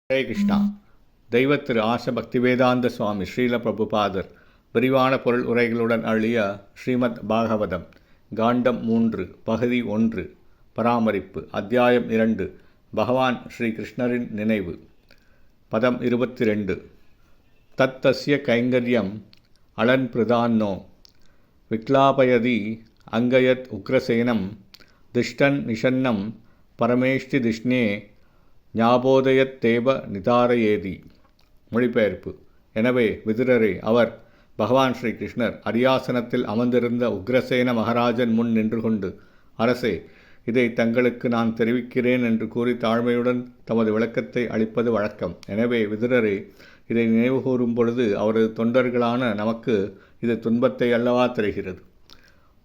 ஹரே கிருஷ்ணா. தெய்வ திரு ஆச பக்திவேதாந்த சுவாமி ஸ்ரீல பிரபுபாதர் விரிவான பொருள் உரைகளுடன் அழிய ஸ்ரீமத் பாகவதம் காண்டம் 3 பகுதி 1 பராமரிப்பு அத்தியாயம் 2 பகவான் ஸ்ரீ கிருஷ்ணரின் நினைவு. பதம் 22. தத்தஸ்ய கைங்கர்யம் அலன் பிரதான்னோ விக்லாபயதி அங்கயத் உக்ரசேனம் திஷ்டன் நிஷன்னம் பரமேஷ்டி திஷ்ணே ஞாபோதயத்தேவ நிதாரயேதி. மொழிபெயர்ப்பு. எனவே விதுரரே, அவர் பகவான் ஸ்ரீ கிருஷ்ணர் அரியாசனத்தில் அமர்ந்திருந்த உக்ரசேன மகாராஜன் முன் நின்று கொண்டு, அரசே, இதை தங்களுக்கு நான் தெரிவிக்கிறேன் என்று கூறி தாழ்மையுடன் தமது விளக்கத்தை அளிப்பது வழக்கம். எனவே விதுரரே, இதை நினைவுகூரும் பொழுது அவரது தொண்டர்களான நமக்கு இது துன்பத்தை அல்லவா தருகிறது.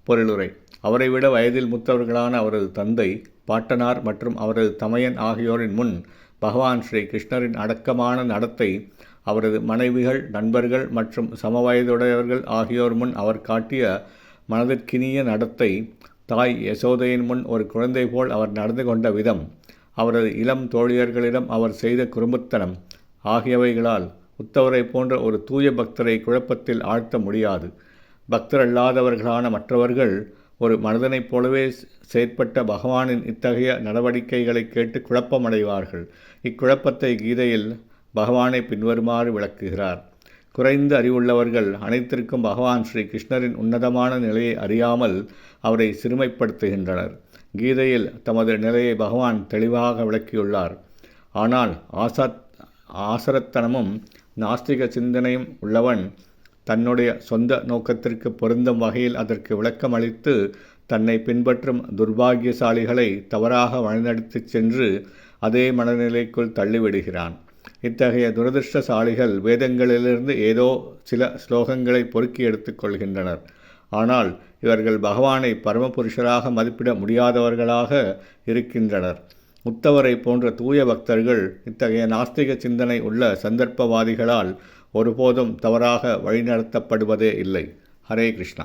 பொருளுரை. அவரை விட வயதில் மூத்தவர்களான அவரது தந்தை, பாட்டனார் மற்றும் அவரது தமையன் ஆகியோரின் முன் பகவான் ஸ்ரீ கிருஷ்ணரின் அடக்கமான நடத்தை, அவரது மனைவிகள், நண்பர்கள் மற்றும் சமவயதுடையவர்கள் ஆகியோர் முன் அவர் காட்டிய மனதிற்கினிய நடத்தை, தாய் யசோதையின் முன் ஒரு குழந்தை போல் அவர் நடந்து கொண்ட விதம், அவரது இளம் தோழியர்களிடம் அவர் செய்த குறும்புத்தனம் ஆகியவைகளால் உத்தவரை போன்ற ஒரு தூய பக்தரை குழப்பத்தில் ஆழ்த்த முடியாது. பக்தரல்லாதவர்களான மற்றவர்கள் ஒரு மனிதனைப் போலவே செயற்பட்ட பகவானின் இத்தகைய நடவடிக்கைகளை கேட்டு குழப்பமடைவார்கள். இக்குழப்பத்தை கீதையில் பகவானை பின்வருமாறு விளக்குகிறார். குறைந்த அறிவுள்ளவர்கள் அனைத்திற்கும் பகவான் ஸ்ரீ கிருஷ்ணரின் உன்னதமான நிலையை அறியாமல் அவரை சிறுமைப்படுத்துகின்றனர். கீதையில் தமது நிலையை பகவான் தெளிவாக விளக்கியுள்ளார். ஆனால் ஆசரத்தனமும் நாஸ்திக சிந்தனையும் உள்ளவன் தன்னுடைய சொந்த நோக்கத்திற்கு பொருந்தும் வகையில் அதற்கு விளக்கம் அளித்து தன்னை பின்பற்றும் துர்பாகியசாலிகளை தவறாக வழிநடத்திச் சென்று அதே மனநிலைக்குள் தள்ளிவிடுகிறான். இத்தகைய துரதிருஷ்டசாலிகள் வேதங்களிலிருந்து ஏதோ சில ஸ்லோகங்களை பொறுக்கி எடுத்துக்கொள்கின்றனர். ஆனால் இவர்கள் பகவானை பரமபுருஷராக மதிப்பிட முடியாதவர்களாக இருக்கின்றனர். உத்தவரை போன்ற தூய பக்தர்கள் இத்தகைய நாஸ்திக சிந்தனை உள்ள சந்தர்ப்பவாதிகளால் ஒருபோதும் தவறாக வழிநடத்தப்படுவதே இல்லை. ஹரே கிருஷ்ணா.